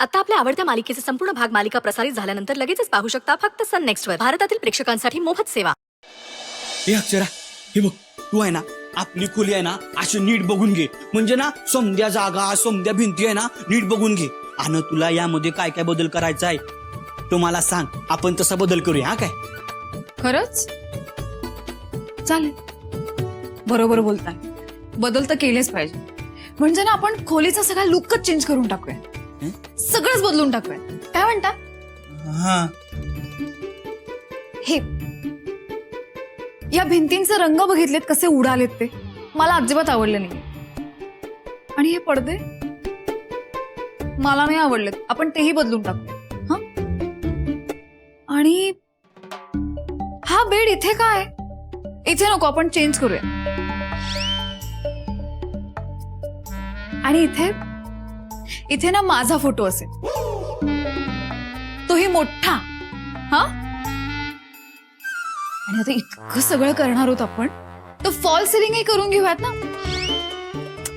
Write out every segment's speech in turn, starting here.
आता आपल्या आवडत्या मालिकेचे संपूर्ण भाग मालिका प्रसारित झाल्यानंतर लगेचच पाहू शकता फक्त सन नेक्स्ट वर. भारतातील प्रेक्षकांसाठी मोफत सेवा. हे अक्षरा, हे बघ, तू आहे ना आपली खोली आहे ना अशी नीट बघून घे. म्हणजे ना समध्या जागा समध्या भिंती आहे ना नीट बघून घे. आणि तुला यामध्ये काय काय बदल करायचा आहे तो मला सांग, आपण तसा बदल करूया. हा काय? खरंच चालेल, बरोबर बोलताय. बदल तर केलेच पाहिजे. म्हणजे ना आपण खोलीचा सगळा लुकच चेंज करून टाकूया. सगळंच बदलून टाकूया. काय म्हणता? हा, हे या भिंतींचे रंग बघितलेत कसे उडालेत ते, मला अजिबात आवडले नाही. आणि हे पडदे मला नाही आवडलेत. आपण तेही बदलून टाकूया. हा, आणि हा बेड इथे काय? इथे नको, आपण चेंज करूया. आणि इथे इथे ना माझा फोटो असेल, तोही मोठा. हा, आणि आता इतकं सगळं करणार आहोत आपण, तर फॉल सिलिंगही करून घेऊयात ना.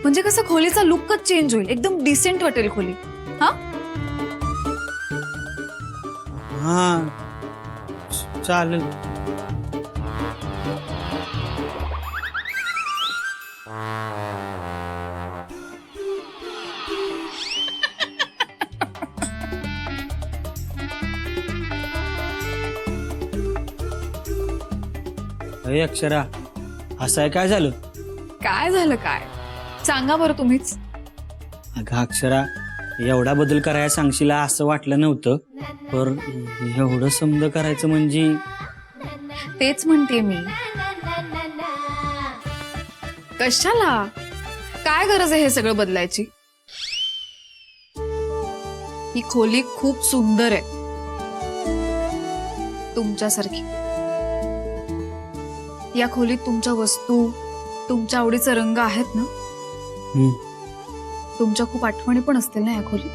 म्हणजे कसं खोलीचा लुकच चेंज होईल, एकदम डिसेंट वाटेल खोली. हा हा, चालेल. अरे अक्षरा, हसाय काय झालं? काय झालं? काय सांगा बरं तुम्हीच. अगं अक्षरा, एवढा बदल करायला सांगशीला असं वाटलं नव्हतं. पर एवढं समज करायचं म्हणजे तेच म्हणते मी. कशाला? काय गरज आहे हे सगळं बदलायची? ही खोली खूप सुंदर आहे, तुमच्यासारखी. या खोलीत तुमच्या वस्तू, तुमच्या आवडीचे रंग आहेत ना. तुमच्या खूप आठवणी पण असतील ना या खोलीत.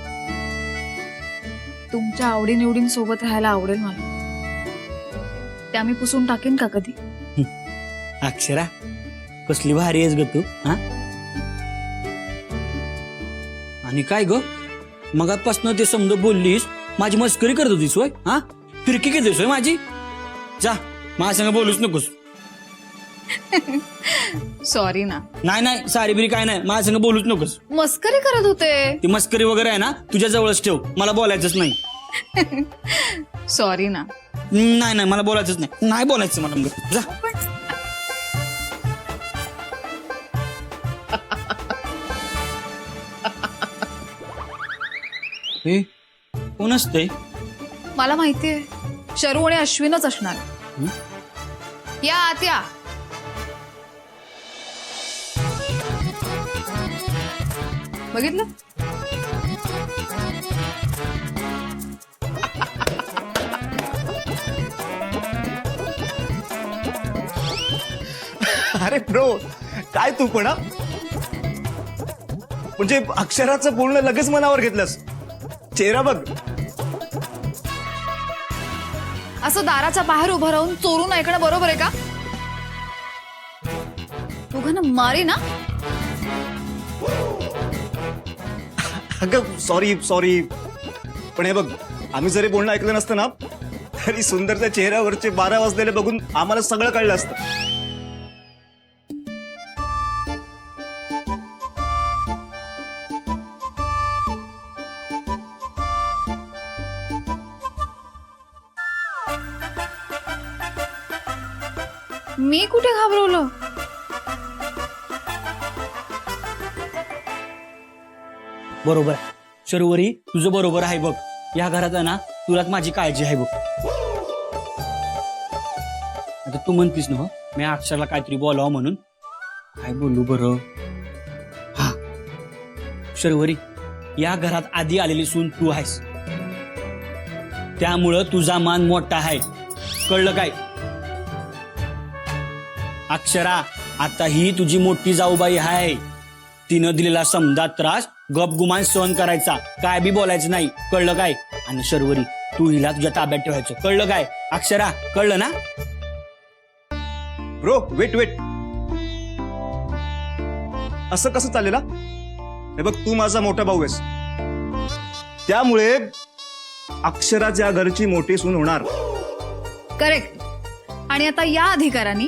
तुमच्या आवडीनिवडींसोबत राहायला आवडेल मला. त्या मी पुसून टाकेन का कधी? अक्षरा, कसली भारी आहेस ग तू. हा, आणि काय ग, मगापासून ते समज बोललीस, माझी मस्करी करत होतीस होय? हा, फिरकी घेतोस होय माझी? जा, माझ्या संग बोलूच नकोस. सॉरी ना. नाही नाही, सारी बिरी काय नाही, माझ्या संग बोलूच नकोस. मस्करी करत होते. ती मस्करी वगैरे आहे ना तुझ्या जवळच ठेव, मला बोलायचंच नाही. सॉरी ना. नाही नाही, मला बोलायचंच नाही. नाही बोलायचं मला. मग जा. हे कोण असतंय? मला माहितीये, शरू आणि अश्विनच असणार. या आत या. बघितलं? अरे ब्रो, काय तू पण हा? म्हणजे अक्षराचं बोलणं लगेच मनावर घेतलंस. चेहरा बघ. असं दाराच्या बाहेर उभं राहून चोरून ऐकणं बरोबर आहे का? दोघांना मारी ना. अगं सॉरी सॉरी, पण हे बघ, आम्ही जरी बोलणं ऐकलं नसतं ना, तरी सुंदरच्या चेहऱ्यावरचे 12 वाजलेले बघून आम्हाला सगळं कळलं असतं. मी कुठे घाबरवलं? बरोबर आहे शर्वरी, तुझं बरोबर आहे बघ. या घरात आहे ना तुलाच माझी काळजी आहे बघ. आता तू म्हणतीस ना मी अक्षरला काहीतरी बोलावं म्हणून. काय बोलू बरं? हा शर्वरी, या घरात आधी आलेली सून तू आहेस, त्यामुळं तुझा मान मोठा आहे. कळलं काय? अक्षरा, आता ही तुझी मोठी जाऊबाई आहे. तिनं दिलेला समजा त्रास गपगुमान सहन करायचा, काय बी बोलायचं नाही. कळलं काय? आणि शर्वरी, तू हिला तुझ्या ताब्यात ठेवायचं. कळलं काय? अक्षरा, कळलं ना? ब्रो वेट वेट, असं कसं चालेल? हे बघ, तू माझा मोठा भाऊ आहेस, त्यामुळे अक्षराच्या घरची मोठी सून होणार. करेक्ट. आणि आता या अधिकाराने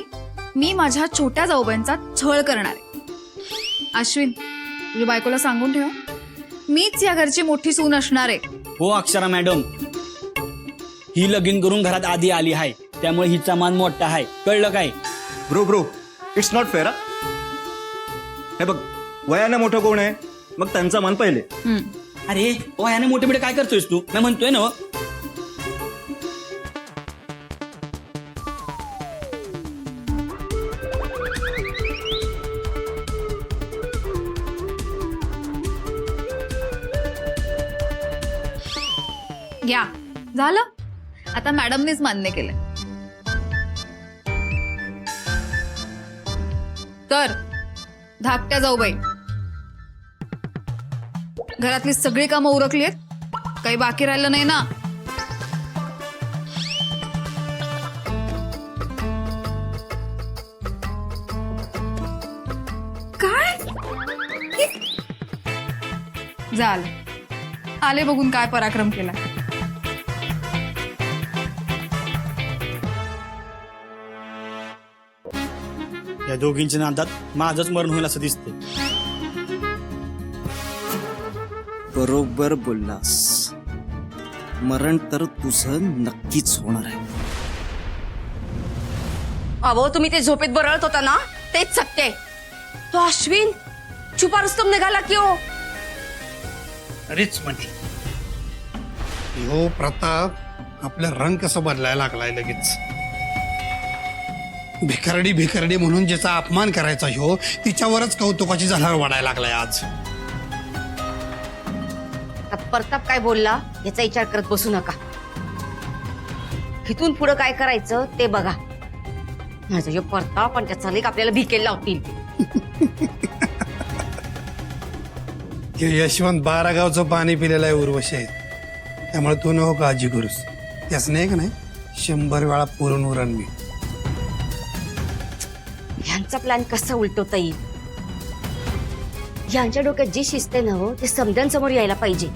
मी माझ्या छोट्या जाऊबाईंचा छळ करणार आहे. अश्विन, तुझ्या बायकोला सांगून ठेव, मीच या घरची मोठी सून असणार आहे. हो अक्षरा मॅडम, ही लगीन करून घरात आधी आली आहे, त्यामुळे हिचा मान मोठा आहे, कळलं काय? Bro it's not fair. हे बघ, वयानं मोठं कोण आहे, मग त्यांचा मान पहिले. अरे वयाने मोठे मोठे काय करतोयस तू? मी म्हणतोय ना. या झालं, आता मॅडमनीच मान्य केलं. तर धाकट्या जाऊबाई, घरातली सगळी कामं उरकली आहेत, काही बाकी राहिलं नाही ना? काय झालं? आले बघून काय पराक्रम केला. या दोघींच्या नादात माझंच मरण होईल असं दिसतंय. बरोबर बोललास, मरण तर तुझं नक्कीच होणार आहे. अहो, तुम्ही ते झोपेत बरळत होता ना, तेच सत्य आहे. तो अश्विन छुपा रुस्तम निघाला की हो. अरेच म्हणजे हो प्रताप, आपला रंग कसं बदलायला लागलाय लगेच. भिकारडी म्हणून ज्याचा अपमान करायचा हो, तिच्यावरच कौतुकाची झालार वाढायला लागलाय आज. आता प्रताप काय बोलला याचा विचार करत बसू नका. इथून पुढे काय करायचं ते बघा. माझा जो प्रताप आणि त्याचा लेक आपल्याला भिकेल लावतील. हे यशवंत 12 गावचं पाणी पिलेलं आहे उर्वशी आहे, त्यामुळे तू नको काळजी करूस. त्याच नाही का नाही 100 वेळा पुरून उरण मी. ह्यांचा प्लॅन कसा उलटवता येईल? यांच्या डोक्यात जी शिस्त आहे ना हो, ते समजांसमोर यायला पाहिजे.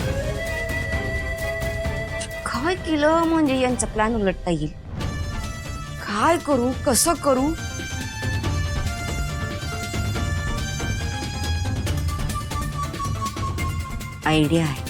काय केलं म्हणजे यांचा प्लॅन उलटता येईल? काय करू, कसं करू? आयडिया आहे.